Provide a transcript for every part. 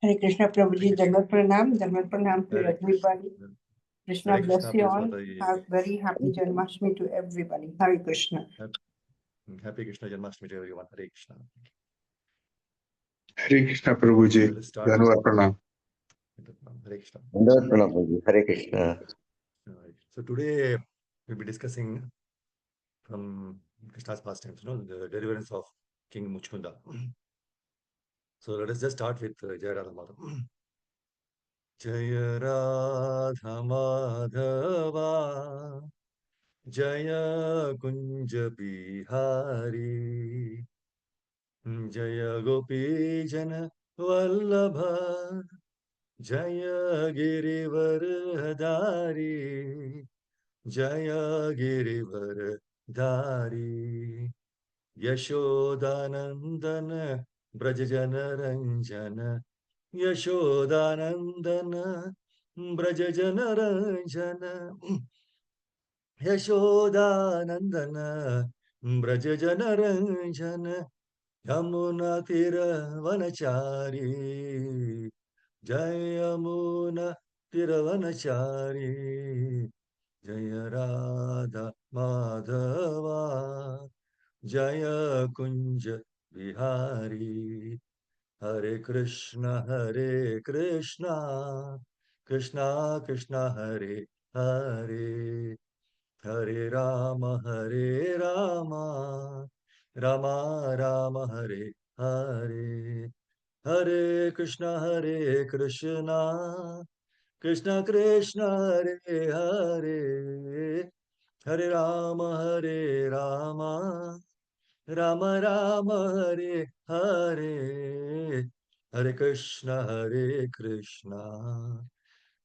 Hare Krishna, Prabhuji, Dandavat Pranam to everybody. Krishna Hare bless Krishna, you please, all. Mataji. Have very happy Janmashtami to everybody. Hare Krishna. Happy Krishna Janmashtami to everyone. Hare Krishna. Hare Krishna, Prabhuji. Let us start. Dandavat Pranam. Hare Krishna. Dandavat Pranam, Prabhuji. Hare Krishna. So today we'll be discussing from Krishna's pastimes, the deliverance of King Mucukunda. So let us just start with Jaya Radha Madhava. Jaya Radha Madhava Jaya Kunja Bihari Jaya Gopi Jana Vallabha Jaya Girivardhari Jaya Girivardhari Yashodanandana Brajajana Ranjana Yashodanandana Brajajana Ranjana Yashodanandana Brajajana Ranjana Yamuna Tiravanachari Jayamuna Tiravanachari Jaya Radha Madhava Jaya Kunja Bihari Hare Krishna Krishna Krishna Hare Hare Hare Rama Rama Rama Hare Hare Hare Krishna Krishna Krishna Hare Hare Hare Rama Rama Rama Hare Hare Hare Krishna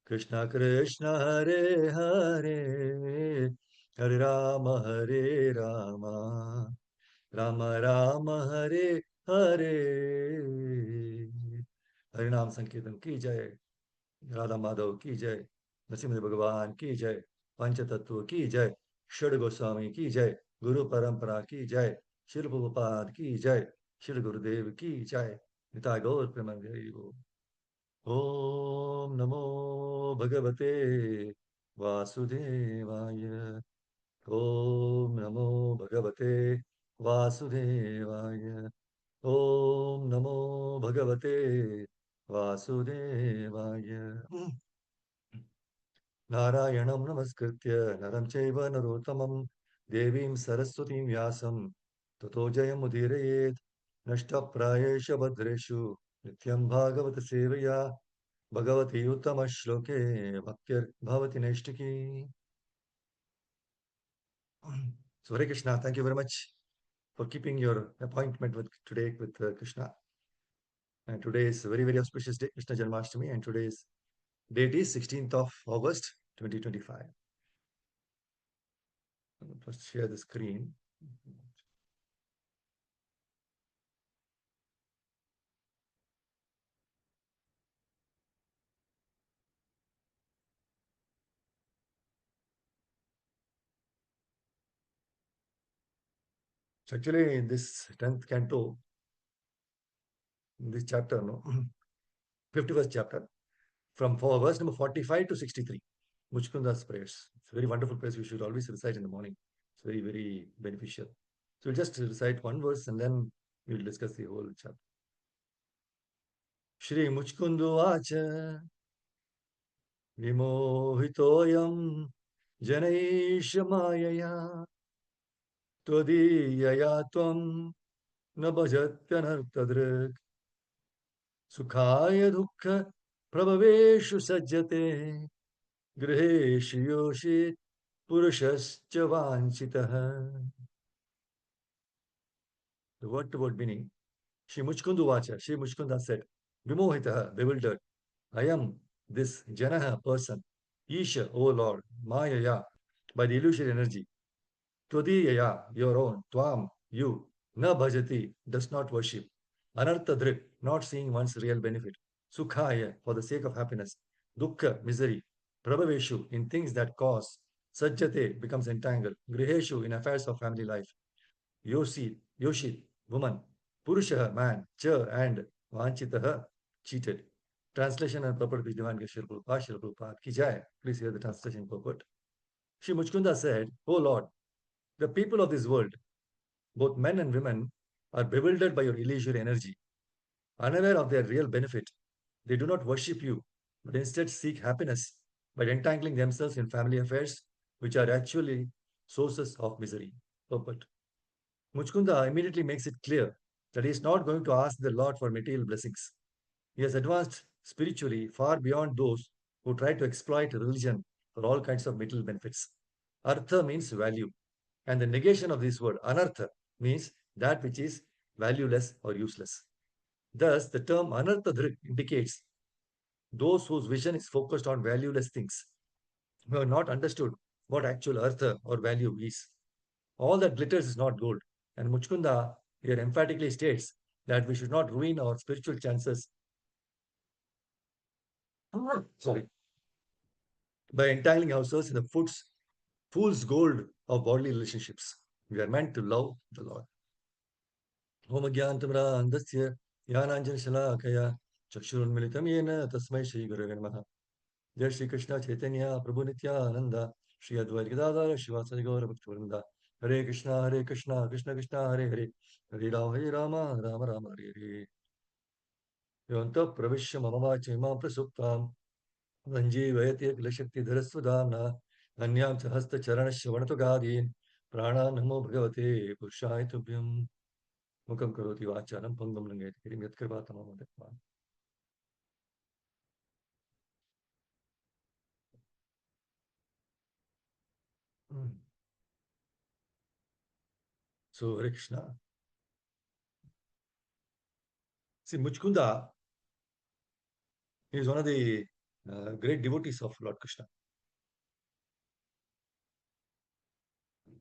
Krishna Krishna Hare Hare Hare Rama Rama Rama Hare Hare Hare Nam Sankirtan ki jai Radha Madhav ki jai Nrsimha Bhagavan ki jai Pancha Tattva ki jai Shad Goswami ki jai Guru Parampara ki jai Shri Prabhupada ki jai Shri Gurudev ki jai Nitai Gaur Premandevi Om Namo Bhagavate Vasudevaya Om Namo Bhagavate Vasudevaya Om Namo Bhagavate Vasudevaya Narayanam Namaskritya Naram Chaiva Narottamam Devim Saraswatim Vyasam Tato Jayam Udirayet Nashta Prayesha Bhadreshu Nityam Bhagavata Sevaya Bhagavati Uttama Shloke Bhaktir Bhavati Neshtaki. So Hare Krishna, thank you very much for keeping your appointment with today with Krishna. And today is a very, very auspicious day, Krishna Janmashtami, and today's date is 16th of August 2025. Let's share the screen. So actually, in this 10th canto, in this chapter, 51st chapter, from verse number 45 to 63, Muchukunda's prayers. It's a very wonderful prayers. We should always recite in the morning. It's very, very beneficial. So we'll just recite one verse and then we'll discuss the whole chapter. Shri Muchukundu Acha Vimohitoyam Janaisha Mayaya Todiyaya Tvam Nabhajatyanartadrik Sukhaya Dukkha Prabhaveshu Sajjate Griheshu Yoshit Purushascha Vanchitaha. The word to word meaning. Shri Muchukundu Vacha, Shri Muchukunda said, Vimohitaha, bewildered. I am this Janaha person, Isha, O Lord, Mayaya, by the illusory energy. Todiyaya, your own, Tvam, you, Na Bhajati, does not worship. Anartha Drik, not seeing one's real benefit. Sukhaya, for the sake of happiness. Dukkha, misery. Prabhaveshu, in things that cause. Sajjate, becomes entangled. Griheshu, in affairs of family life. Yoshit, woman. Purusha, man. Cha, and Vanchitaha, cheated. Translation and purport of Divine Geshir Prabhupada, Srila Prabhupada Ki Jai. Please hear the translation purport. Shri Mucukunda said, "O Lord, the people of this world, both men and women, are bewildered by your illusory energy. Unaware of their real benefit, they do not worship you, but instead seek happiness by entangling themselves in family affairs, which are actually sources of misery." Purport. Mucukunda immediately makes it clear that he is not going to ask the Lord for material blessings. He has advanced spiritually far beyond those who try to exploit religion for all kinds of material benefits. Artha means value, and the negation of this word, anartha, means that which is valueless or useless. Thus, the term anartha indicates those whose vision is focused on valueless things, who have not understood what actual artha or value is. All that glitters is not gold. And Mucukunda here emphatically states that we should not ruin our spiritual chances sorry, by entangling ourselves in the fool's gold of bodily relationships. We are meant to love the Lord. Om Gyantamra Andasya Yananjan Shalakaya Chakshurunmilitam Yena Tasmai Shri Guru Namaha. Jai Shri Krishna Chaitanya Prabhu Nityananda Shri Advaita Gadadhara Shivasari Gaura Bhaktivarinda. Hare Krishna Krishna Krishna Hare Hare Hare Rama Rama Rama Hare Hare. Yonta Pravishya Mamavacha Imam Prasuptam Vanjivayati Akilashakti Anyam Sahasta Charana Shravanatogādīn Prāṇā Namo Bhagavate Puruṣāya Tubhyam Mukam Karoti Vācāram Pangam Langayati Kirim Yatkrivatamam Adekvam. So, Hare Krishna. See, Mucukunda is one of the great devotees of Lord Krishna.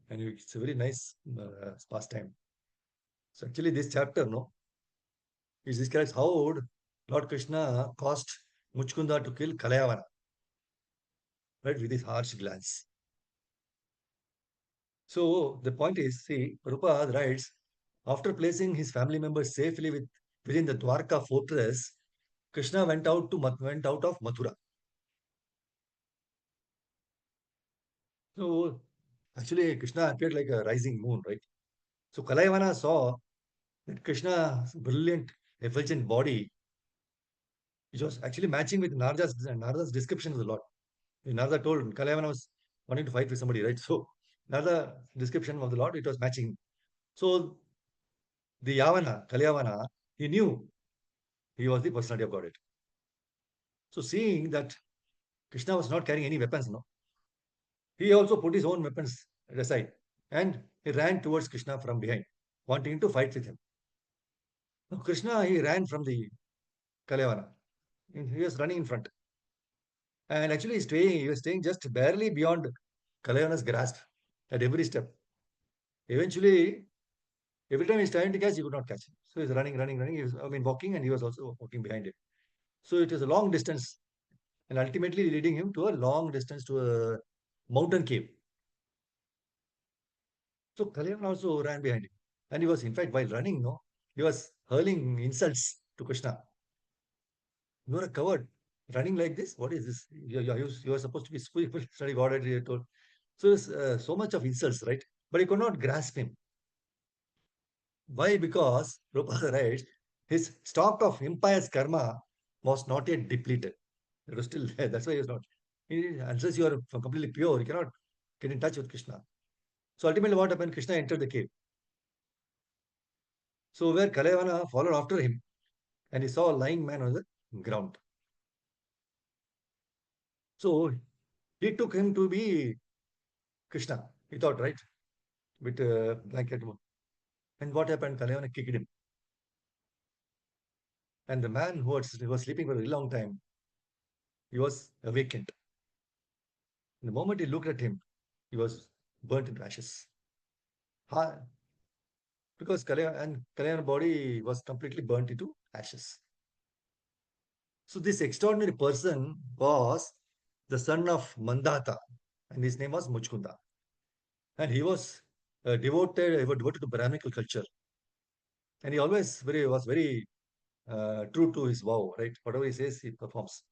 And it's a very nice pastime. So, actually, this chapter, no, it describes how Lord Krishna caused Mucukunda to kill Kalayavana, right, with his harsh glance. So the point is, see, Prabhupada writes, after placing his family members safely within the Dwarka fortress, Krishna went out of Mathura. So actually, Krishna appeared like a rising moon, right? So Kalayavana saw that Krishna's brilliant, effulgent body, which was actually matching with Narada's description of the Lord. Narada told Kalayavana was wanting to fight with somebody, right? So Narada description of the Lord, it was matching. So the Kalayavana, he knew he was the personality of Godhead. So seeing that Krishna was not carrying any weapons, no, he also put his own weapons aside and he ran towards Krishna from behind, wanting to fight with him. Now Krishna, he ran from the Kalyavana. He was running in front. And actually he was staying just barely beyond Kalyavana's grasp at every step. Eventually, every time he's trying to catch, he could not catch him. So he's running. He was, walking, and he was also walking behind him. So it was a long distance, and ultimately leading him to a long distance to a mountain cave. So Kalyan also ran behind him. And he was, in fact, while running, no, he was hurling insults to Krishna. You are a coward. Running like this? What is this? You are supposed to be study Godhead, he told. So there's so much of insults, right? But he could not grasp him. Why? Because Prabhupada writes, his stock of impious karma was not yet depleted. It was still there. That's why he was not. Unless you are completely pure, you cannot get in touch with Krishna. So ultimately, what happened? Krishna entered the cave. So where Kalayavana followed after him, and he saw a lying man on the ground. So he took him to be Krishna. He thought, right, with a blanket. And what happened? Kalayavana kicked him. And the man who was sleeping for a very long time, he was awakened. And the moment he looked at him, he was burnt into ashes. Because Kalyavana's body was completely burnt into ashes. So this extraordinary person was the son of Mandata, and his name was Mucukunda. And he was devoted to Brahminical culture. And he always was very true to his vow, right? Whatever he says, he performs.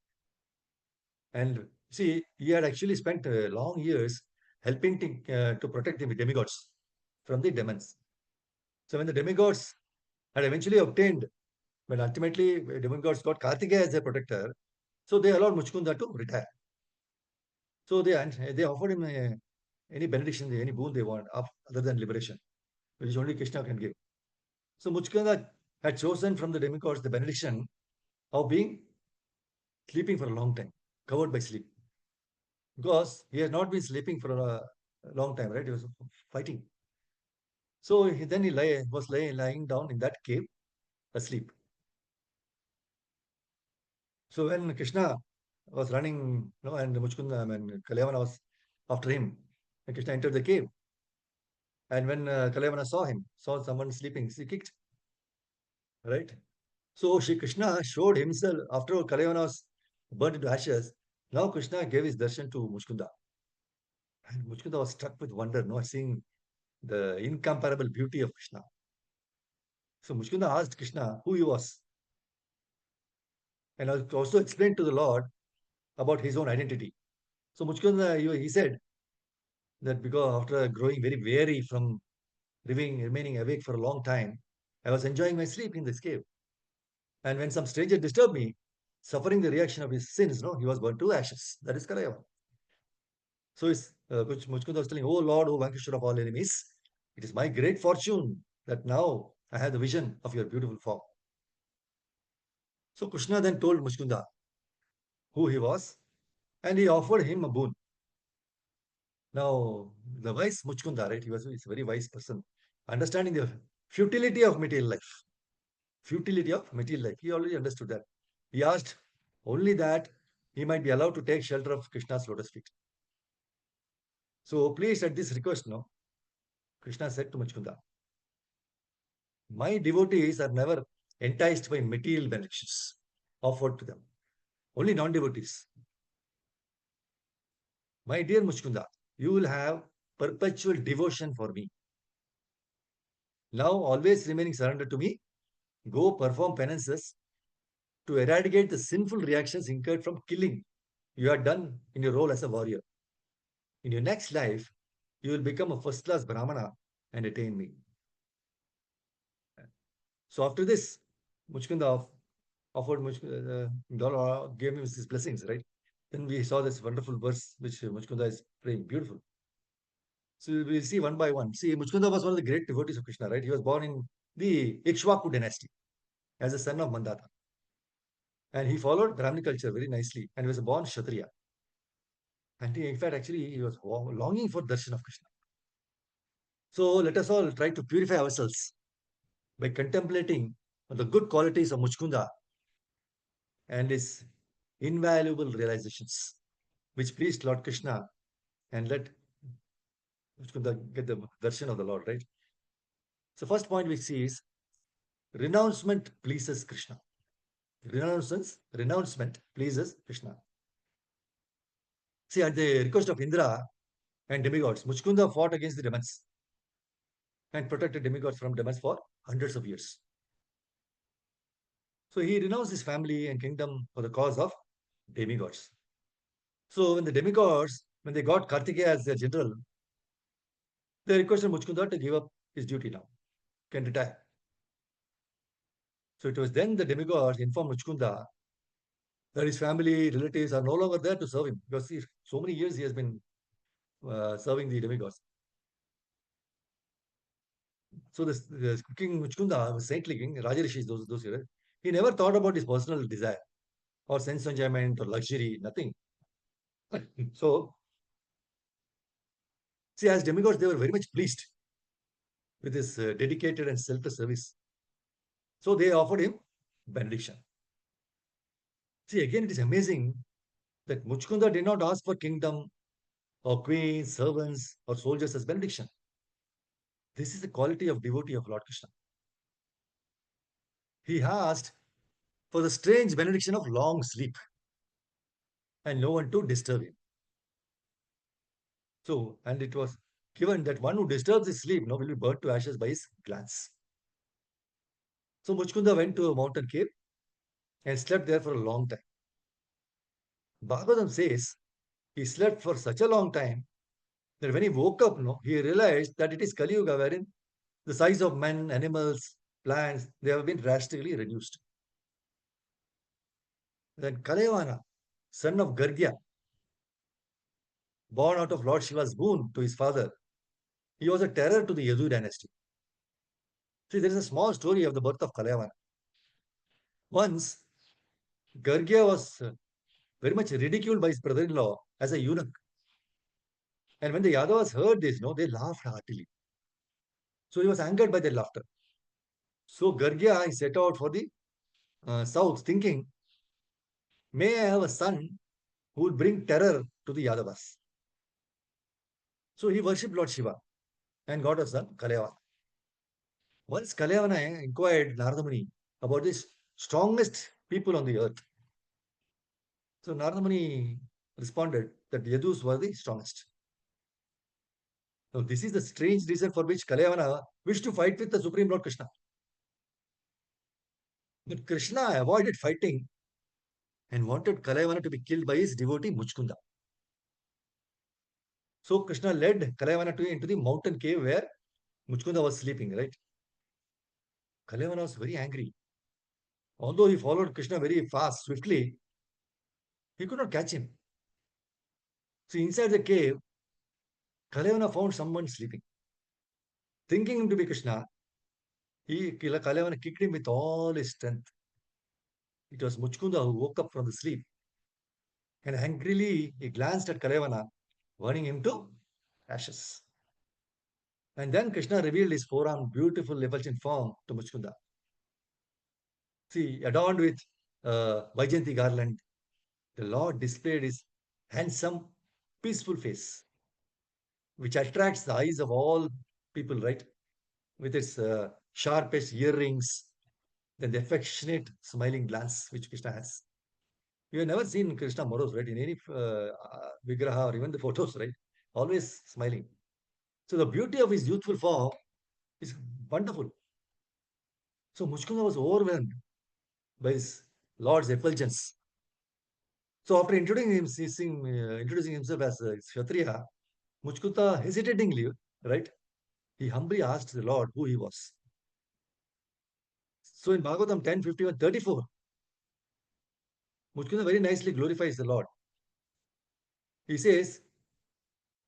And see, he had actually spent long years helping to protect the demigods from the demons. So when the demigods had eventually obtained, when ultimately demigods got Kartikeya as their protector, so they allowed Mucukunda to retire. So they offered him any benediction, any boon they want, other than liberation, which only Krishna can give. So Mucukunda had chosen from the demigods the benediction of being sleeping for a long time, covered by sleep. Because he had not been sleeping for a long time, right? He was fighting. So then he was lying down in that cave, asleep. So when Krishna was running, and Mucukunda, Kalyavana was after him, and Krishna entered the cave. And when Kalyavana saw someone sleeping, he kicked, right? So Krishna showed himself after Kalyavana was burnt into ashes. Now Krishna gave his darshan to Mucukunda. And Mucukunda was struck with wonder, seeing the incomparable beauty of Krishna. So Mucukunda asked Krishna who he was, and also explained to the Lord about his own identity. So Mucukunda, he said that because after growing very weary from remaining awake for a long time, I was enjoying my sleep in this cave. And when some stranger disturbed me, suffering the reaction of his sins, he was burnt to ashes. That is Kalyavana. So Mucukunda was telling, Oh Lord, O vanquisher of all enemies, it is my great fortune that now I have the vision of your beautiful form. So Krishna then told Mucukunda who he was, and he offered him a boon. Now, the wise Mucukunda, right? He's a very wise person, understanding the futility of material life. Futility of material life. He already understood that. He asked only that he might be allowed to take shelter of Krishna's lotus feet. So please, at this request, Krishna said to Mucukunda, my devotees are never enticed by material benefits offered to them. Only non-devotees. My dear Mucukunda, you will have perpetual devotion for me. Now, always remaining surrendered to me, go perform penances to eradicate the sinful reactions incurred from killing you had done in your role as a warrior. In your next life, you will become a first-class Brahmana and attain me. So after this, Mucukunda gave him his blessings, right? Then we saw this wonderful verse which Mucukunda is praying, beautiful. So we'll see one by one. See, Mucukunda was one of the great devotees of Krishna, right? He was born in the Ikshvaku dynasty as a son of Mandata. And he followed Brahmin culture very nicely and he was a born Kshatriya. And in fact, actually, he was longing for darshan of Krishna. So let us all try to purify ourselves by contemplating the good qualities of Mucukunda and his invaluable realizations, which pleased Lord Krishna and let Mucukunda get the darshan of the Lord, right? So first point we see is renouncement pleases Krishna. Renouncement pleases Krishna. See, at the request of Indra and demigods, Mucukunda fought against the demons and protected demigods from demons for hundreds of years. So he renounced his family and kingdom for the cause of demigods. So when the demigods, when they got Kartikeya as their general, they requested Mucukunda to give up his duty now, can retire. So it was then the demigods informed Mucukunda that his family, relatives are no longer there to serve him because so many years he has been serving the demigods. So this King Mucukunda was saintly king, Rajarishis, those here, he never thought about his personal desire or sense enjoyment or luxury, nothing. So, see, as demigods, they were very much pleased with his dedicated and selfless service. So they offered him benediction. See, again, it is amazing that Mucukunda did not ask for kingdom or queens, servants, or soldiers as benediction. This is the quality of devotee of Lord Krishna. He asked for the strange benediction of long sleep and no one to disturb him. So, and it was given that one who disturbs his sleep will be burnt to ashes by his glance. So Mucukunda went to a mountain cave and slept there for a long time. Bhagavatam says he slept for such a long time that when he woke up, no, he realized that it is Kali Yuga, wherein the size of men, animals, plants, they have been drastically reduced. Then Kalevana, son of Gargya, born out of Lord Shiva's boon to his father, he was a terror to the Yadu dynasty. See, there is a small story of the birth of Kalevana. Once, Gargya was very much ridiculed by his brother-in-law as a eunuch. And when the Yadavas heard this, no, they laughed heartily. So he was angered by their laughter. So Gargya he set out for the south, thinking, may I have a son who will bring terror to the Yadavas. So he worshipped Lord Shiva and got a son, Kalevana. Once Kalevana inquired Narada Muni about the strongest people on the earth. So Narada Muni responded that Yadus were the strongest. Now, this is the strange reason for which Kalevana wished to fight with the Supreme Lord Krishna. But Krishna avoided fighting and wanted Kalevana to be killed by his devotee Mucukunda. So Krishna led Kalevana into the mountain cave where Mucukunda was sleeping, right? Kalevana was very angry. Although he followed Krishna very fast, swiftly, he could not catch him. So inside the cave, Kalevana found someone sleeping. Thinking him to be Krishna, Kalevana kicked him with all his strength. It was Mucukunda who woke up from the sleep. And angrily, he glanced at Kalevana, warning him to ashes. And then Krishna revealed his forearm, beautiful effulgent form to Mucukunda. See, adorned with Vaijayanti garland, the Lord displayed his handsome, peaceful face, which attracts the eyes of all people, right? With its sharpest earrings, then the affectionate, smiling glance which Krishna has. You have never seen Krishna morose, right? In any vigraha or even the photos, right? Always smiling. So the beauty of his youthful form is wonderful. So Mucukunda was overwhelmed by his Lord's effulgence. So after introducing himself as a Kshatriya, Mucukunda hesitatingly, right? He humbly asked the Lord who he was. So in Bhagavatam 10:51-34, Mucukunda very nicely glorifies the Lord. He says,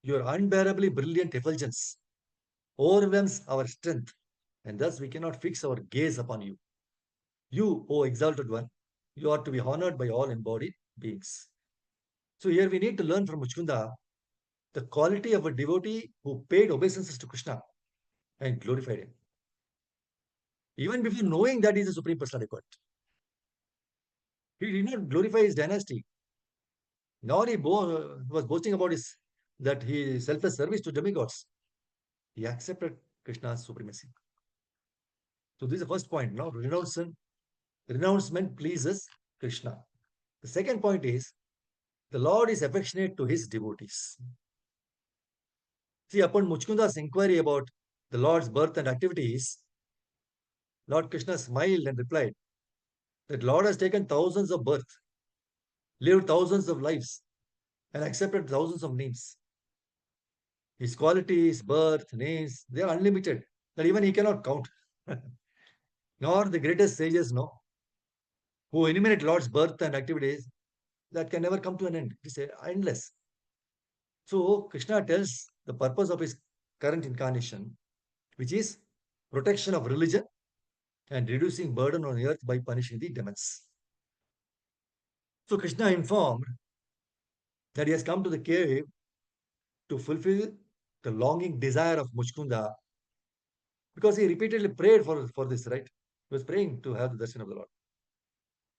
your unbearably brilliant effulgence overwhelms our strength, and thus we cannot fix our gaze upon you. You, O exalted one, you are to be honored by all embodied beings. So here we need to learn from Mucukunda the quality of a devotee who paid obeisances to Krishna and glorified him. Even before knowing that he is the Supreme Personality of Godhead. He did not glorify his dynasty, nor he was boasting about that he selfless service to demigods. He accepted Krishna's supremacy. So this is the first point. Now renouncement pleases Krishna. The second point is the Lord is affectionate to his devotees. See, upon Muchukunda's inquiry about the Lord's birth and activities, Lord Krishna smiled and replied that Lord has taken thousands of births, lived thousands of lives, and accepted thousands of names. His qualities, birth, names, they are unlimited, that even he cannot count. Nor the greatest sages know, who enumerate Lord's birth and activities that can never come to an end. It is endless. So Krishna tells the purpose of his current incarnation, which is protection of religion and reducing burden on earth by punishing the demons. So Krishna informed that he has come to the cave to fulfill the longing desire of Mucukunda, because he repeatedly prayed for this, right? He was praying to have the darshan of the Lord.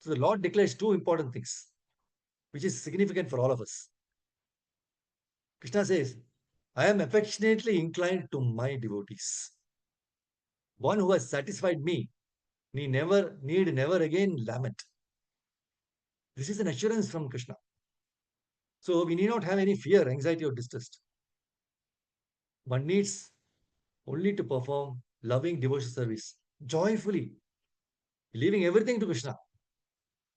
So the Lord declares two important things, which is significant for all of us. Krishna says, I am affectionately inclined to my devotees. One who has satisfied me need never again lament. This is an assurance from Krishna. So we need not have any fear, anxiety, or distrust. One needs only to perform loving devotional service joyfully, leaving everything to Krishna.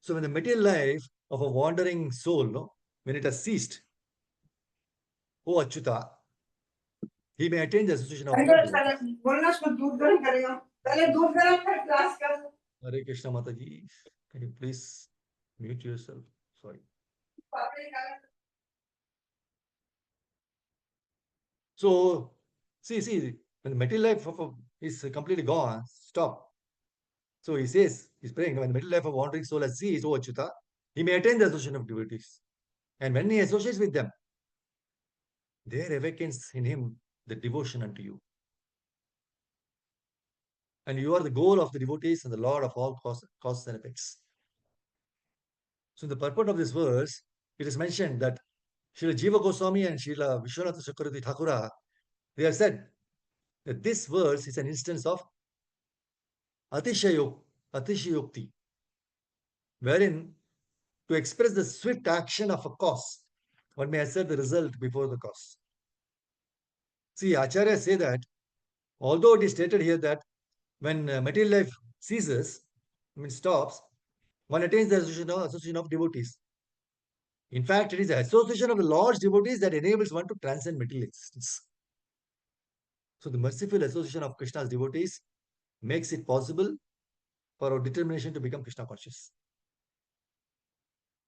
So when the material life of a wandering soul, no, when it has ceased, oh Achyuta, he may attain the association of अरे God. साला बोलना उसको दूध गर्म करेगा पहले दूध गर्म कर ग्लास का Hare Krishna Mataji, can you please mute yourself? Sorry. पापड़ी डाल So, see, when the material life is completely gone, stop. So he says, he's praying, when the material life of wandering soul has ceased, oh Achyuta, he may attain the association of devotees. And when he associates with them, there awakens in him the devotion unto you. And you are the goal of the devotees and the Lord of all causes and effects. So in the purport of this verse, it is mentioned that Srila Jiva Goswami and Srila Vishwanatha Chakravarti Thakura, they have said that this verse is an instance of Atishayokti, wherein to express the swift action of a cause, one may assert the result before the cause. See, Acharya say that, although it is stated here that when material life ceases, stops, one attains the association of devotees. In fact, it is the association of the Lord's devotees that enables one to transcend material existence. So the merciful association of Krishna's devotees makes it possible for our determination to become Krishna conscious.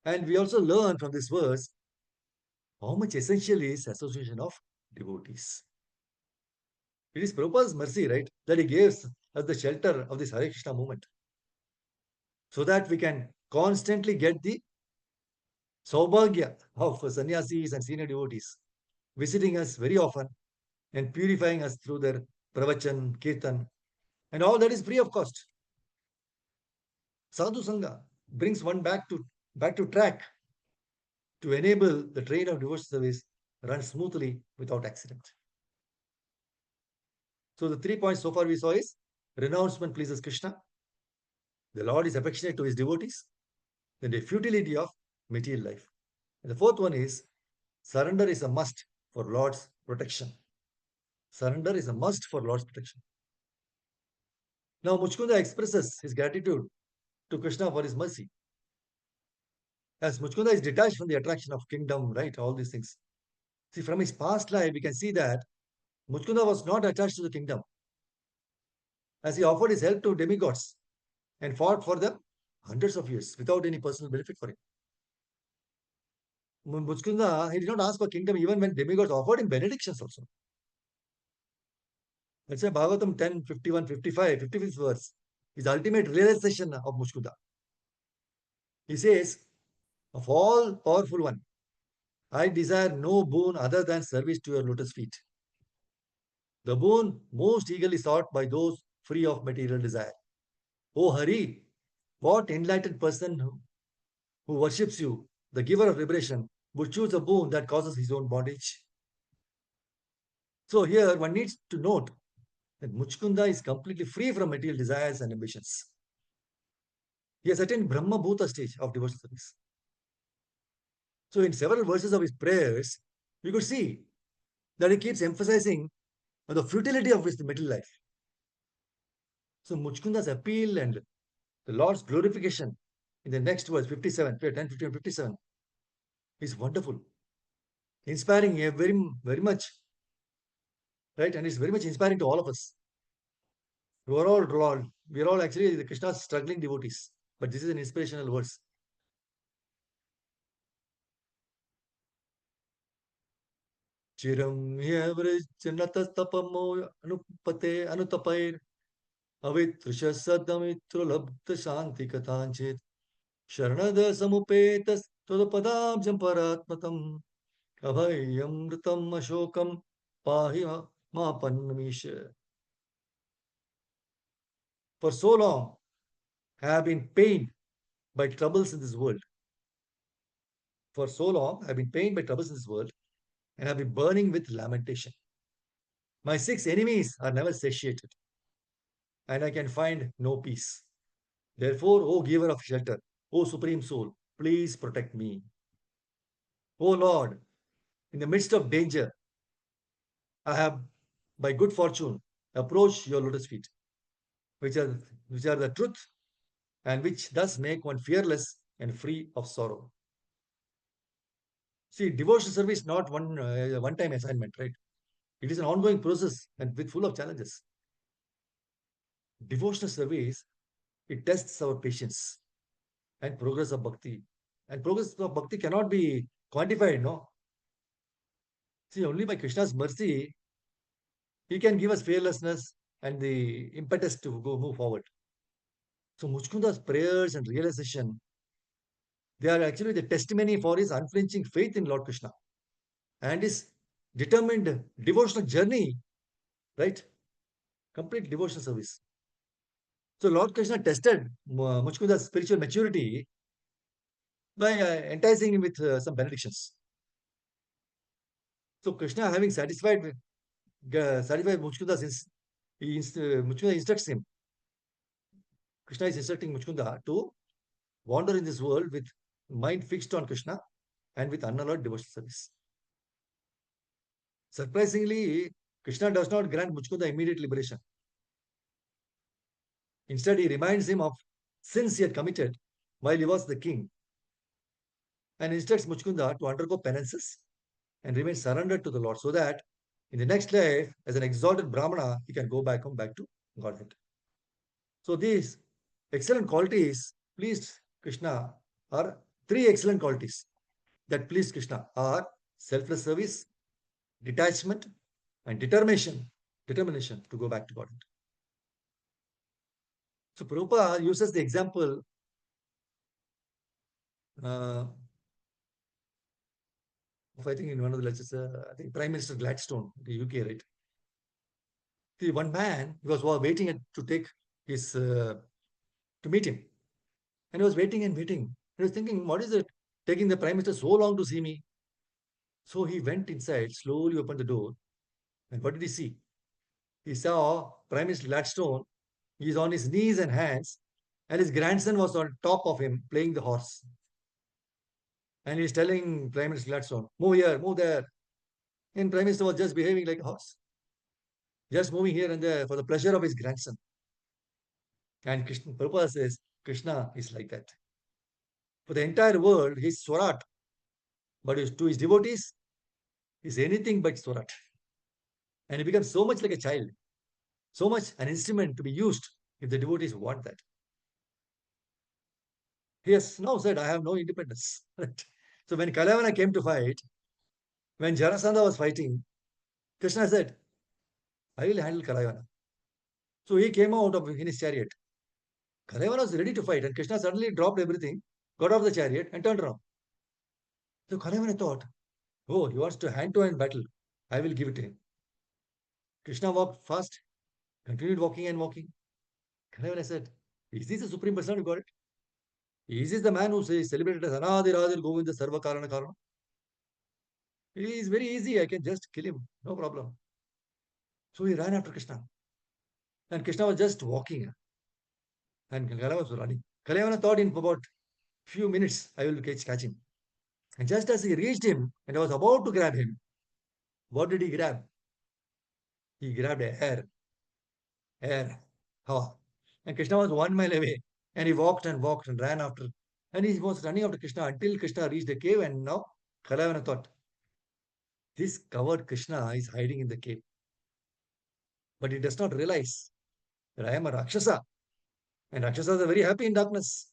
And we also learn from this verse how much essential is association of devotees. It is Prabhupada's mercy, right, that he gives us the shelter of this Hare Krishna movement, so that we can constantly get the saubhagya of sannyasis and senior devotees visiting us very often and purifying us through their pravachan, kirtan, and all that is free of cost. Sadhu Sangha brings one back to track to enable the train of devotional service run smoothly without accident. So the 3 points so far we saw is renouncement pleases Krishna, the Lord is affectionate to his devotees, then the futility of material life. And the fourth one is surrender is a must for Lord's protection. Surrender is a must for Lord's protection. Now Mucukunda expresses his gratitude to Krishna for his mercy. As Mucukunda is detached from the attraction of kingdom, right? All these things. See, from his past life, we can see that Mucukunda was not attached to the kingdom, as he offered his help to demigods and fought for them hundreds of years without any personal benefit for him. Mucukunda, he did not ask for kingdom even when demigods offered him benedictions also. That's why Bhagavatam 10, 51, 55, 55th verse is the ultimate realization of Mucukunda. He says, of all powerful one, I desire no boon other than service to your lotus feet. The boon most eagerly sought by those free of material desire. O Hari, what enlightened person who worships you, the giver of liberation, would choose a boon that causes his own bondage? So here one needs to note that Mucukunda is completely free from material desires and ambitions. He has attained Brahma Bhuta stage of devotional service. So in several verses of his prayers, we could see that he keeps emphasizing on the futility of his material life. So Mucukunda's appeal and the Lord's glorification in the next verse 57, 10, 15, 57 is wonderful, inspiring very much, right? And it's very much inspiring to all of us. We are all actually the Krishna's struggling devotees, but this is an inspirational verse. Chiram yavrajnatastapamo anupate anutapair avitrusha sadamitrul labdha shanti katanchit sharanada samupetas todapadabjam paratmatam abhayamritam ashokam pahi mapannamisha. For so long, I have been pained by troubles in this world. For so long, I have been pained by troubles in this world and have been burning with lamentation. My 6 enemies are never satiated, and I can find no peace. Therefore, O giver of shelter, O Supreme Soul, please protect me. O Lord, in the midst of danger, I have, by good fortune, approached your lotus feet, which are the truth, and which thus make one fearless and free of sorrow. See, devotional service is not one-time assignment, right? It is an ongoing process and with full of challenges. Devotional service, it tests our patience and progress of bhakti. And progress of bhakti cannot be quantified, no? See, only by Krishna's mercy, he can give us fearlessness and the impetus to move forward. So Muchukunda's prayers and realization, they are actually the testimony for his unflinching faith in Lord Krishna and his determined devotional journey, right? Complete devotional service. So Lord Krishna tested Muchukunda's spiritual maturity by enticing him with some benedictions. So Krishna, having satisfied Muchukunda's, Muchukunda instructs him. Krishna is instructing Muchukunda to wander in this world with mind fixed on Krishna and with unalloyed devotional service. Surprisingly, Krishna does not grant Muchukunda immediate liberation. Instead, he reminds him of sins he had committed while he was the king and instructs Muchukunda to undergo penances and remain surrendered to the Lord so that in the next life, as an exalted Brahmana, he can go back to Godhead. So these excellent qualities pleased Krishna are three excellent qualities that pleased Krishna are selfless service, detachment, and determination to go back to Godhead. So Prabhupada uses the example of, I think in one of the lectures, I think Prime Minister Gladstone, the UK, right? The one man was waiting to take his to meet him, and he was waiting and waiting. He was thinking, what is it taking the Prime Minister so long to see me? So he went inside, slowly opened the door, and what did he see? He saw Prime Minister Gladstone. He's on his knees and hands, and his grandson was on top of him playing the horse. And he's telling Prime Minister Gladstone, move here, move there. And Prime Minister was just behaving like a horse, just moving here and there for the pleasure of his grandson. And Krishna, Prabhupada says, Krishna is like that. For the entire world, he's Swarat. But to his devotees, he's anything but Swarat. And he becomes so much like a child, so much an instrument to be used if the devotees want that. He has now said, I have no independence. So when Kalyavana came to fight, when Jarasandha was fighting, Krishna said, I will handle Kalyavana. So he came out in his chariot. Kalyavana was ready to fight, and Krishna suddenly dropped everything, got off the chariot, and turned around. So Kalyavana thought, oh, he wants to hand-to-hand battle. I will give it to him. Krishna walked fast, continued walking and walking. Kalyavana said, is this the Supreme Personality of Godhead? Is this the man who is celebrated as Anadi Radhir Govinda Sarva Karana Karana? It is very easy. I can just kill him. No problem. So he ran after Krishna. And Krishna was just walking. And Kalyavana was running. Kalyavana thought in about few minutes, I will catch him. And just as he reached him and I was about to grab him, what did he grab? He grabbed air. Oh. And Krishna was 1 mile away. And he walked and walked and ran after. And he was running after Krishna until Krishna reached the cave. And now Kalyavana thought, this covered Krishna is hiding in the cave. But he does not realize that I am a Rakshasa. And Rakshasas are very happy in darkness.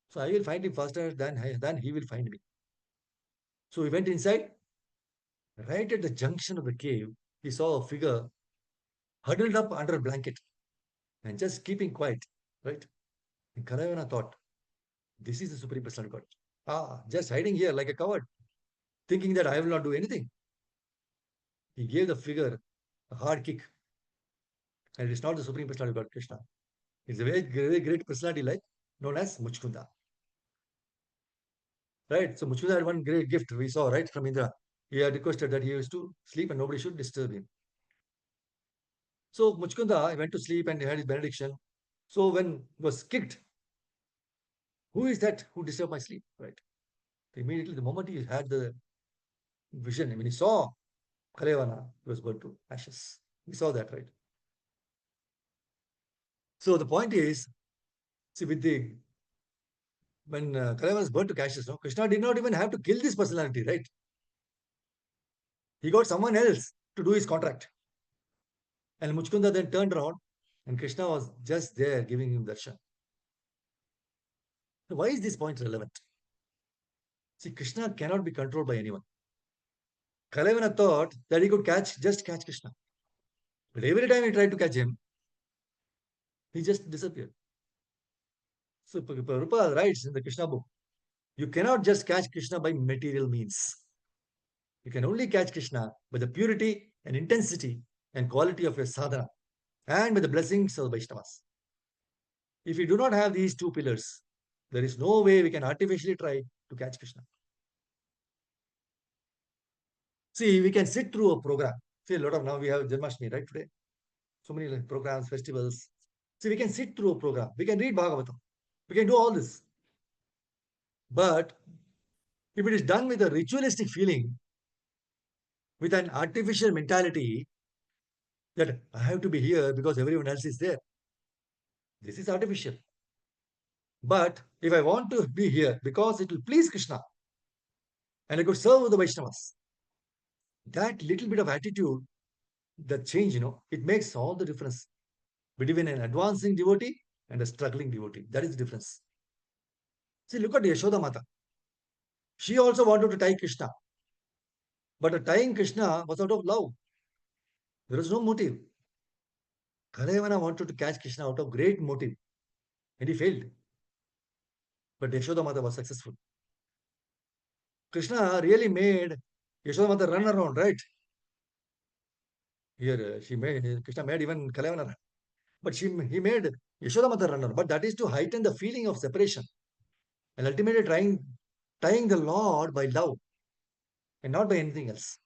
So I will find him faster than he will find me. So he went inside. Right at the junction of the cave, he saw a figure huddled up under a blanket and just keeping quiet. Right? And Kalyavana thought, this is the Supreme Personality of God. Just hiding here like a coward, thinking that I will not do anything. He gave the figure a hard kick. And it is not the Supreme Personality of God, Krishna. It's a very, very great personality like known as Mucukunda. Right? So Mucukunda had one great gift we saw, right, from Indra. He had requested that he used to sleep and nobody should disturb him. So Mucukunda went to sleep and he had his benediction. So when he was kicked, who is that who disturbed my sleep? Right? Immediately, the moment he had the vision, when he saw Kalyavana, he was burned to ashes. We saw that, right? So the point is, see, with the when Kalaivan was burnt to ashes, no, Krishna did not even have to kill this personality, right? He got someone else to do his contract. And Mucukunda then turned around and Krishna was just there giving him darshan. So why is this point relevant? See, Krishna cannot be controlled by anyone. Kalavana thought that he could just catch Krishna. But every time he tried to catch him, he just disappeared. So Prabhupada writes in the Krishna book, you cannot just catch Krishna by material means. You can only catch Krishna by the purity and intensity and quality of your sadhana and by the blessings of the Vaishnavas. If we do not have these two pillars, there is no way we can artificially try to catch Krishna. See, we can sit through a program. See, a lot of now we have Janmashtami, right, today? So many programs, festivals. See, we can sit through a program. We can read Bhagavatam. We can do all this. But if it is done with a ritualistic feeling, with an artificial mentality that I have to be here because everyone else is there, this is artificial. But if I want to be here because it will please Krishna and I could serve the Vaishnavas, that little bit of attitude, that change, it makes all the difference between an advancing devotee and a struggling devotee. That is the difference. See, look at Yashoda Mata. She also wanted to tie Krishna. But tying Krishna was out of love. There was no motive. Kalayavana wanted to catch Krishna out of great motive. And he failed. But Yashoda Mata was successful. Krishna really made Yashoda Mata run around, right? Here, Krishna made even Kalayavana run. But he made Yashoda Mata run around. But that is to heighten the feeling of separation. And ultimately tying the Lord by love and not by anything else.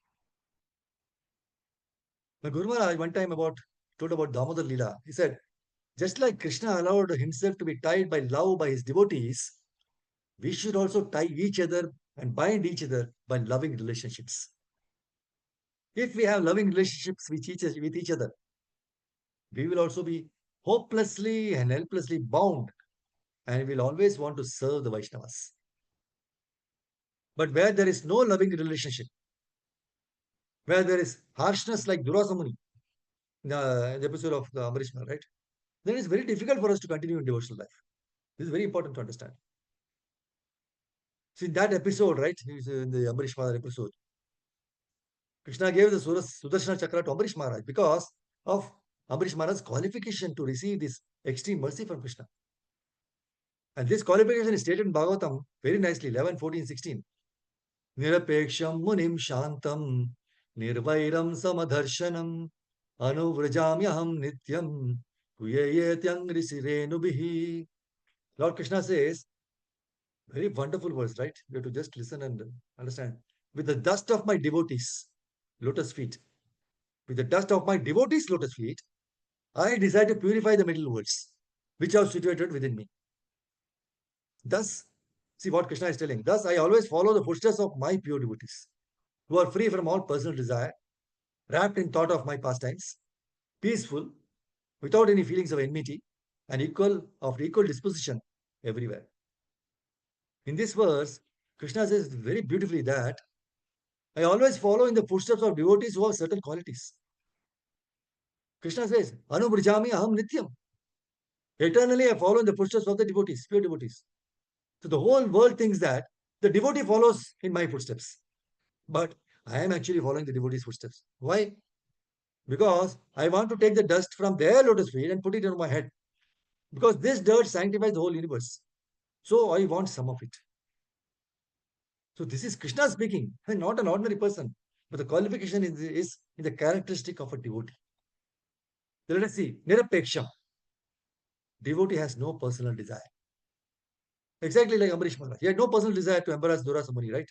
My Guru Maharaj one time told about Damodar Leela. He said, just like Krishna allowed himself to be tied by love by his devotees, we should also tie each other and bind each other by loving relationships. If we have loving relationships with each other, we will also be hopelessly and helplessly bound and will always want to serve the Vaishnavas. But where there is no loving relationship, where there is harshness like Durvasa Muni, the episode of the Amrish Maharaj, right? Then it's very difficult for us to continue in devotional life. This is very important to understand. See, that episode, right? In the Amrish Maharaj episode, Krishna gave the Sudarshana Chakra to Amrish Maharaj because of Amrish Maharaj's qualification to receive this extreme mercy from Krishna. And this qualification is stated in Bhagavatam very nicely, 11, 14, 16. Nirapeksham munim shantam nirvairam samadharshanam anuvrajamyaham nityam kuyeyetyang risirenubihi. Lord Krishna says, very wonderful words, right? You have to just listen and understand. With the dust of my devotees, lotus feet. With the dust of my devotees' lotus feet, I desire to purify the middle worlds, which are situated within me. Thus, see what Krishna is telling. Thus, I always follow the footsteps of my pure devotees, who are free from all personal desire, wrapped in thought of my pastimes, peaceful, without any feelings of enmity, and of equal disposition everywhere. In this verse, Krishna says very beautifully that I always follow in the footsteps of devotees who have certain qualities. Krishna says, Anubrijami aham nityam. Eternally I follow in the footsteps of the devotees, pure devotees. So the whole world thinks that the devotee follows in my footsteps. But I am actually following the devotee's footsteps. Why? Because I want to take the dust from their lotus feet and put it on my head. Because this dirt sanctifies the whole universe. So I want some of it. So this is Krishna speaking, and not an ordinary person. But the qualification is in the characteristic of a devotee. Let us see. Nirapeksham. Devotee has no personal desire. Exactly like Amrish Maharaj. He had no personal desire to embarrass Durvasa Muni, right?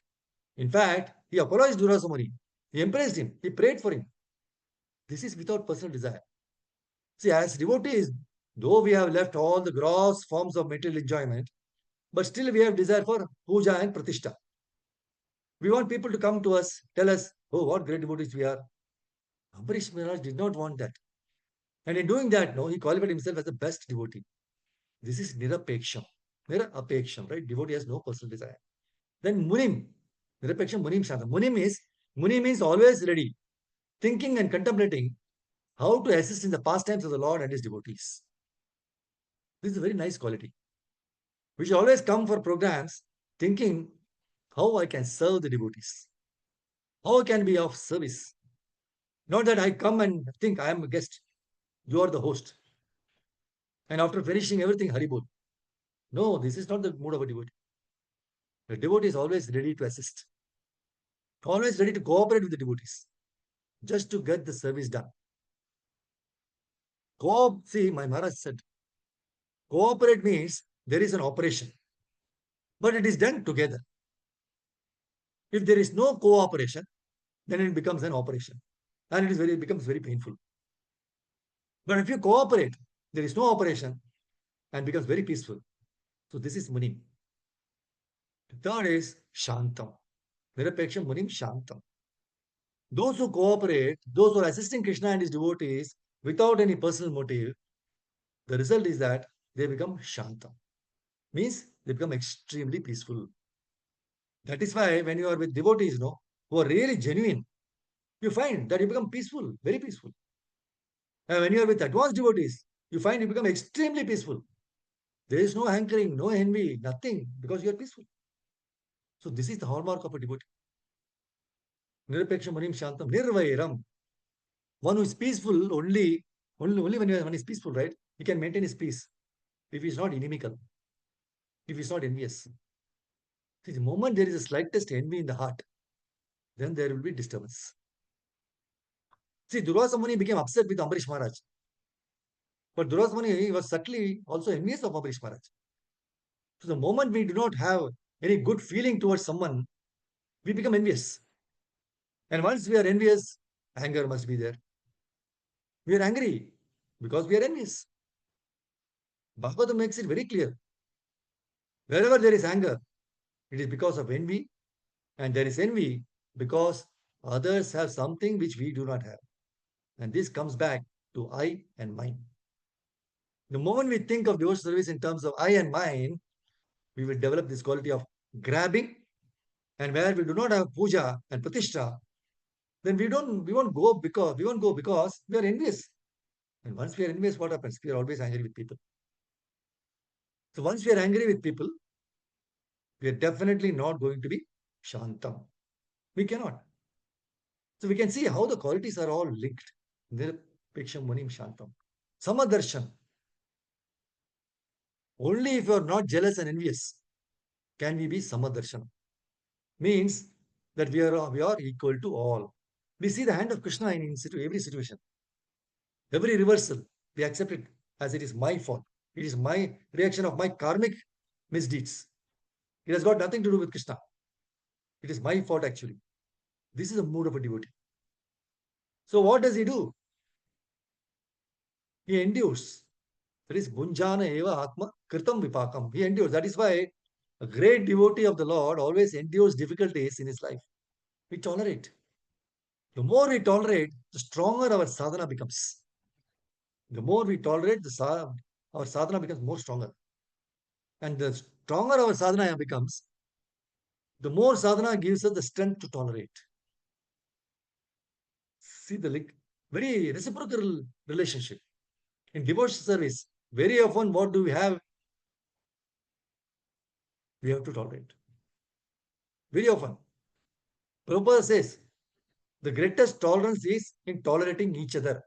In fact, he apologized to Durvasa Muni. He embraced him. He prayed for him. This is without personal desire. See, as devotees, though we have left all the gross forms of material enjoyment, but still we have desire for puja and pratishtha. We want people to come to us, tell us, oh, what great devotees we are. Amrish Maharaj did not want that. And in doing that, no, he qualified himself as the best devotee. This is nirapeksham. Nirapeksham, right? Devotee has no personal desire. Then Munim, Nirapeksham, Munim Shantam. Muni means always ready, thinking and contemplating how to assist in the pastimes of the Lord and his devotees. This is a very nice quality. We should always come for programs thinking how I can serve the devotees, how I can be of service. Not that I come and think I am a guest, you are the host. And after finishing everything, Haribol. No, this is not the mood of a devotee. The devotee is always ready to assist, always ready to cooperate with the devotees, just to get the service done. See, my Maharaj said, cooperate means there is an operation, but it is done together. If there is no cooperation, then it becomes an operation, and it becomes very painful. But if you cooperate, there is no operation, and becomes very peaceful. So this is Munim. The third is Shantam. Nirapeksham Munim Shantam. Those who cooperate, those who are assisting Krishna and his devotees without any personal motive, the result is that they become Shantam. Means they become extremely peaceful. That is why when you are with devotees, who are really genuine, you find that you become peaceful, very peaceful. And when you are with advanced devotees, you find you become extremely peaceful. There is no hankering, no envy, nothing, because you are peaceful. So this is the hallmark of a devotee. Nirapeksham Manim Shantam Nirvairam. One who is peaceful only when one is peaceful, right? He can maintain his peace. If he is not inimical, if he is not envious. See, the moment there is a slightest envy in the heart, then there will be disturbance. See, Durvasa Muni became upset with Ambarish Maharaj. But Durvasa Muni was subtly also envious of Ambarish Maharaj. So the moment we do not have any good feeling towards someone, we become envious. And once we are envious, anger must be there. We are angry because we are envious. Bhagavatam makes it very clear. Wherever there is anger, it is because of envy, and there is envy because others have something which we do not have. And this comes back to I and mine. The moment we think of devotional service in terms of I and mine, we will develop this quality of grabbing, and where we do not have puja and pratishtha, then we won't go because we are envious. And once we are envious, what happens? We are always angry with people. So once we are angry with people, we are definitely not going to be shantam. We cannot. So we can see how the qualities are all linked. Nirapeksham Munim Shantam. Samadarshan. Only if you are not jealous and envious can we be Samadarshan. Means that we are equal to all. We see the hand of Krishna in every situation. Every reversal, we accept it as it is my fault. It is my reaction of my karmic misdeeds. It has got nothing to do with Krishna. It is my fault actually. This is the mood of a devotee. So what does he do? He endures. That is Bunjana Eva Atma Kritam Vipakam. He endures. That is why a great devotee of the Lord always endures difficulties in his life. We tolerate. The more we tolerate, the stronger our sadhana becomes. The more we tolerate, our sadhana becomes more stronger. And the stronger our sadhana becomes, the more sadhana gives us the strength to tolerate. See the link? Very reciprocal relationship. In devotional service, very often what do we have? We have to tolerate. Very often. Prabhupada says, the greatest tolerance is in tolerating each other.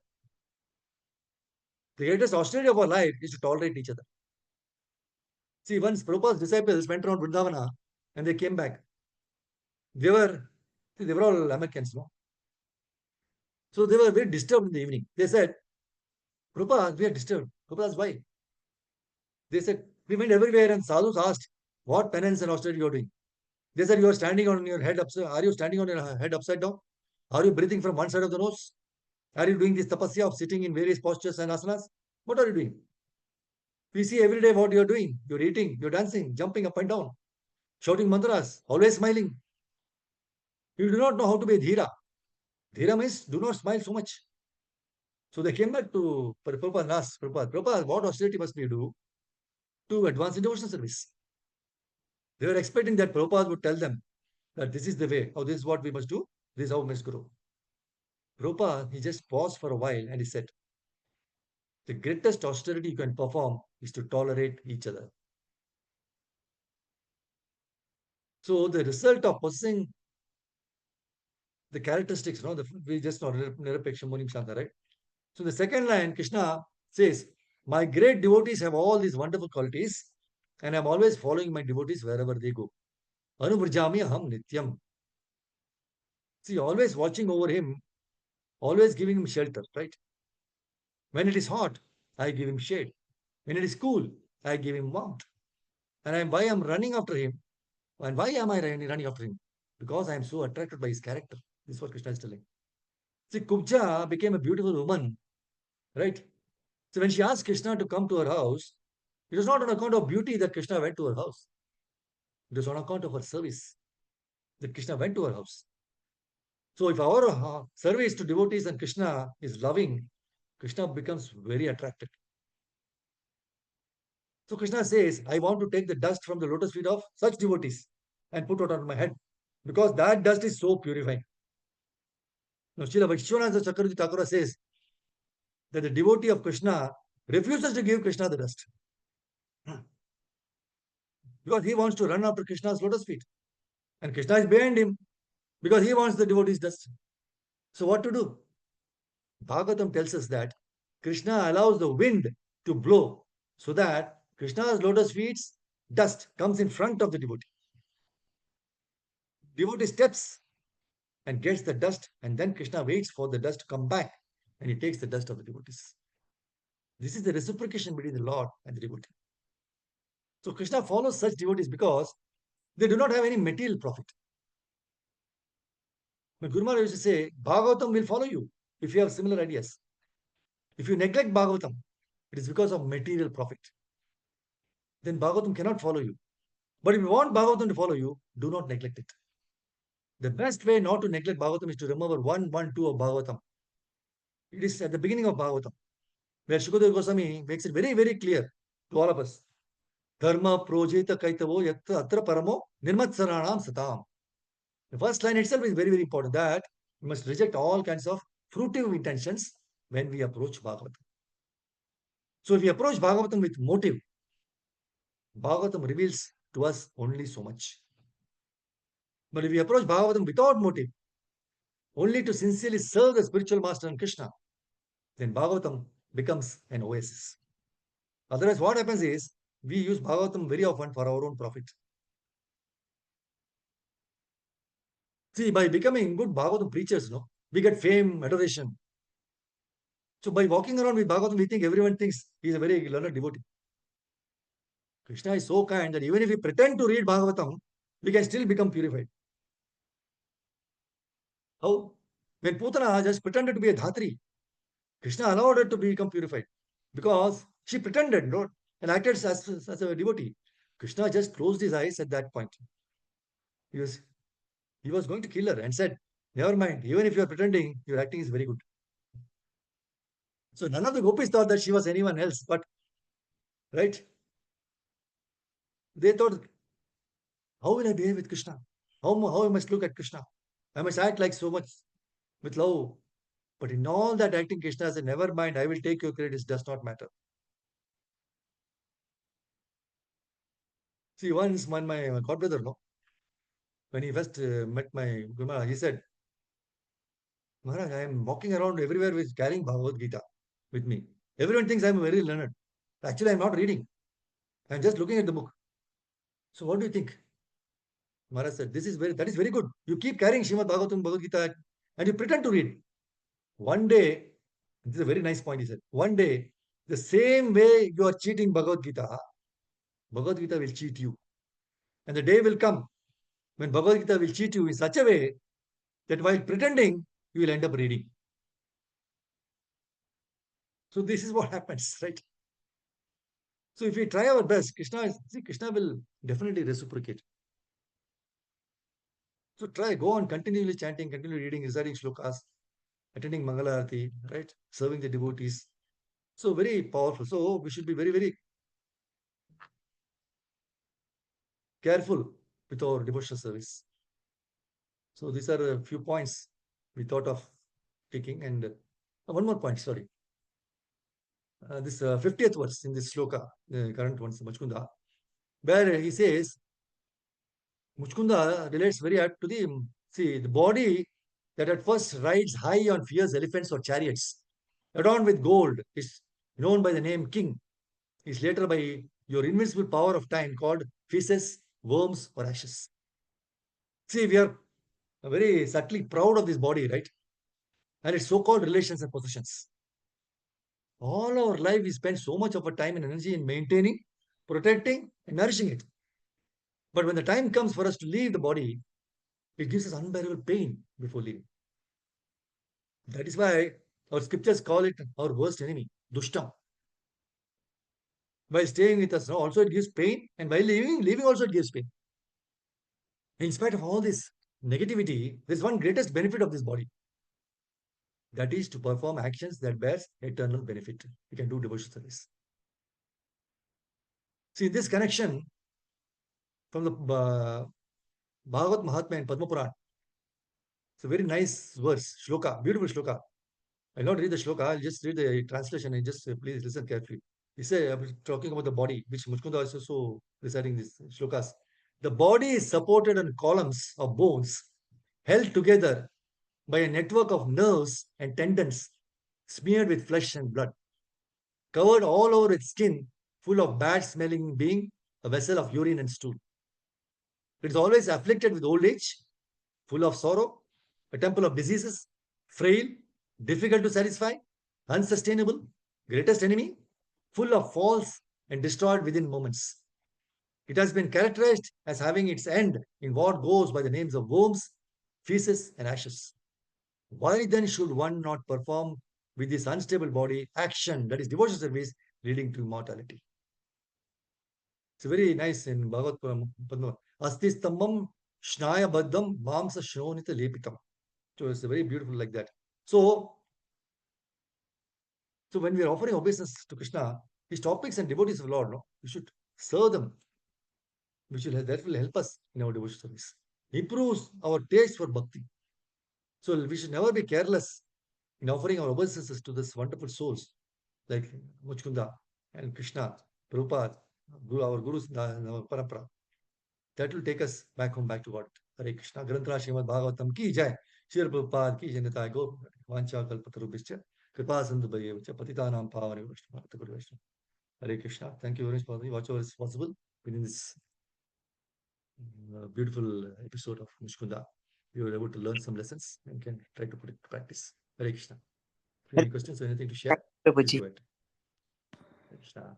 The greatest austerity of our life is to tolerate each other. See, once Prabhupada's disciples went around Vrindavana and they came back. They were all Americans, no? So they were very disturbed in the evening. They said, Prabhupada, we are disturbed. Prabhupada, why? They said, we went everywhere and sadhus asked, what penance and austerity you are doing? They said, you are standing on your head upside. Are you standing on your head upside down? Are you breathing from one side of the nose? Are you doing this tapasya of sitting in various postures and asanas? What are you doing? We see every day what you are doing. You're eating, you're dancing, jumping up and down, shouting mantras, always smiling. You do not know how to be dhira. Dhira means do not smile so much. So they came back to Prabhupada and asked Prabhupada, what austerity must we do to advance in devotional service. They were expecting that Prabhupada would tell them that this is the way, this is what we must do, this is how we must grow. Prabhupada, he just paused for a while and he said, the greatest austerity you can perform is to tolerate each other. So the result of possessing the characteristics, we just know Nirapeksha Munim Shanta, right? So the second line, Krishna says, my great devotees have all these wonderful qualities, and I'm always following my devotees wherever they go. Anuvrjami aham nityam. See, always watching over him, always giving him shelter, right? When it is hot, I give him shade. When it is cool, I give him warmth. And why I'm running after him? And why am I running after him? Because I am so attracted by his character. This is what Krishna is telling. See, Kubja became a beautiful woman, right? So when she asked Krishna to come to her house, it was not on account of beauty that Krishna went to her house. It was on account of her service that Krishna went to her house. So if our service to devotees and Krishna is loving, Krishna becomes very attracted. So Krishna says, I want to take the dust from the lotus feet of such devotees and put it on my head because that dust is so purifying. Now, Srila Vishwanatha Chakravarti Thakura says that the devotee of Krishna refuses to give Krishna the dust because he wants to run after Krishna's lotus feet. And Krishna is behind him because he wants the devotee's dust. So what to do? Bhagavatam tells us that Krishna allows the wind to blow so that Krishna's lotus feet's dust comes in front of the devotee. Devotee steps and gets the dust, and then Krishna waits for the dust to come back and he takes the dust of the devotees. This is the reciprocation between the Lord and the devotee. So Krishna follows such devotees because they do not have any material profit. But Guru Maharaj used to say, Bhagavatam will follow you if you have similar ideas. If you neglect Bhagavatam, it is because of material profit. Then Bhagavatam cannot follow you. But if you want Bhagavatam to follow you, do not neglect it. The best way not to neglect Bhagavatam is to remember 1, 1, 2 of Bhagavatam. It is at the beginning of Bhagavatam, where Shukadeva Goswami makes it very, very clear to all of us. Dharma projeta kaitavo yatta atra paramo nirmatsaranam satam. The first line itself is very, very important that we must reject all kinds of fruitive intentions when we approach Bhagavatam. So if we approach Bhagavatam with motive, Bhagavatam reveals to us only so much. But if we approach Bhagavatam without motive, only to sincerely serve the spiritual master and Krishna, then Bhagavatam becomes an oasis. Otherwise, what happens is, we use Bhagavatam very often for our own profit. See, by becoming good Bhagavatam preachers, we get fame, adoration. So by walking around with Bhagavatam, we think everyone thinks he is a very learned devotee. Krishna is so kind that even if we pretend to read Bhagavatam, we can still become purified. How? When Putana just pretended to be a Dhatri, Krishna allowed her to become purified because she pretended, and acted as a devotee. Krishna just closed his eyes at that point. He was going to kill her and said, never mind, even if you are pretending, your acting is very good. So none of the gopis thought that she was anyone else, but, right? They thought, how will I behave with Krishna? How I must look at Krishna? I must act like so much with love. But in all that acting, Krishna said, never mind, I will take your credit, it does not matter. See, once my godbrother, when he first met my Guru, he said, Maharaj, I am walking around everywhere with carrying Bhagavad Gita with me. Everyone thinks I am very learned. Actually, I am not reading. I am just looking at the book. So what do you think? Maharaj said, that is very good. You keep carrying Srimad Bhagavatam, Bhagavad Gita, and you pretend to read. One day, this is a very nice point, he said. One day, the same way you are cheating Bhagavad Gita will cheat you. And the day will come when Bhagavad Gita will cheat you in such a way that while pretending, you will end up reading. So this is what happens, right? So if we try our best, Krishna will definitely reciprocate. So go on continually chanting, continually reading, reciting shlokas, attending Mangala Arati, right? Serving the devotees. So very powerful. So we should be very, very careful with our devotional service. So these are a few points we thought of taking. And one more point, sorry. This 50th verse in this sloka, the current one, Mucukunda, where he says, Mucukunda relates very apt to the body that at first rides high on fierce elephants or chariots, adorned with gold, is known by the name king, is later by your invincible power of time called feces, worms, or ashes. See, we are very subtly proud of this body, right? And its so-called relations and possessions. All our life we spend so much of our time and energy in maintaining, protecting, and nourishing it. But when the time comes for us to leave the body, it gives us unbearable pain before leaving. That is why our scriptures call it our worst enemy, Dushtam. While staying with us, also it gives pain, and while leaving also it gives pain. In spite of all this negativity, there's one greatest benefit of this body. That is to perform actions that bears eternal benefit. We can do devotional service. See, this connection from the Bhagavad Mahatmya and Padma Puran. It's a very nice verse, shloka, beautiful shloka. I'll not read the shloka, I'll just read the translation and just please listen carefully. He said, I was talking about the body, which Mucukunda is also reciting these shlokas. The body is supported on columns of bones, held together by a network of nerves and tendons, smeared with flesh and blood, covered all over with skin, full of bad smelling, being a vessel of urine and stool. It is always afflicted with old age, full of sorrow, a temple of diseases, frail, difficult to satisfy, unsustainable, greatest enemy, full of faults and destroyed within moments. It has been characterized as having its end in what goes by the names of worms, feces, and ashes. Why then should one not perform with this unstable body action, that is devotional service, leading to immortality? It's very nice in Bhagavad Padma. Asti stambam shnaya baddham mamsa shonita lepitam. So it's very beautiful like that. So when we are offering obeisance to Krishna, his topics and devotees of the Lord, no, we should serve them. That will help us in our devotional service. Improves our taste for bhakti. So we should never be careless in offering our obeisances to these wonderful souls like Mucukunda and Krishna, Prabhupada, our Gurus, our Parampara. That will take us back home, back to God. Hare Krishna. Granthra Srimad Bhagavatam ki jai. Srila Prabhupada ki jai. Go Vancha Kalpatarubhischa. Kripa Sandhu Bhayevacha. Patitanam Pavane Vaishnava. Guru Vaishnava. Hare Krishna. Thank you very much for whatever is possible within this beautiful episode of Mucukunda. You were able to learn some lessons and can try to put it to practice. Hare Krishna. Any questions or anything to share? Prabhuji. Go ahead. Hare Krishna.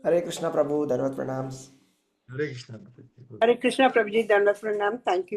Hare Krishna Prabhu, Dhanavad Pranams. Hare Krishna. Hare Krishna, Prabhuji, Dandavat Pranam. Thank you for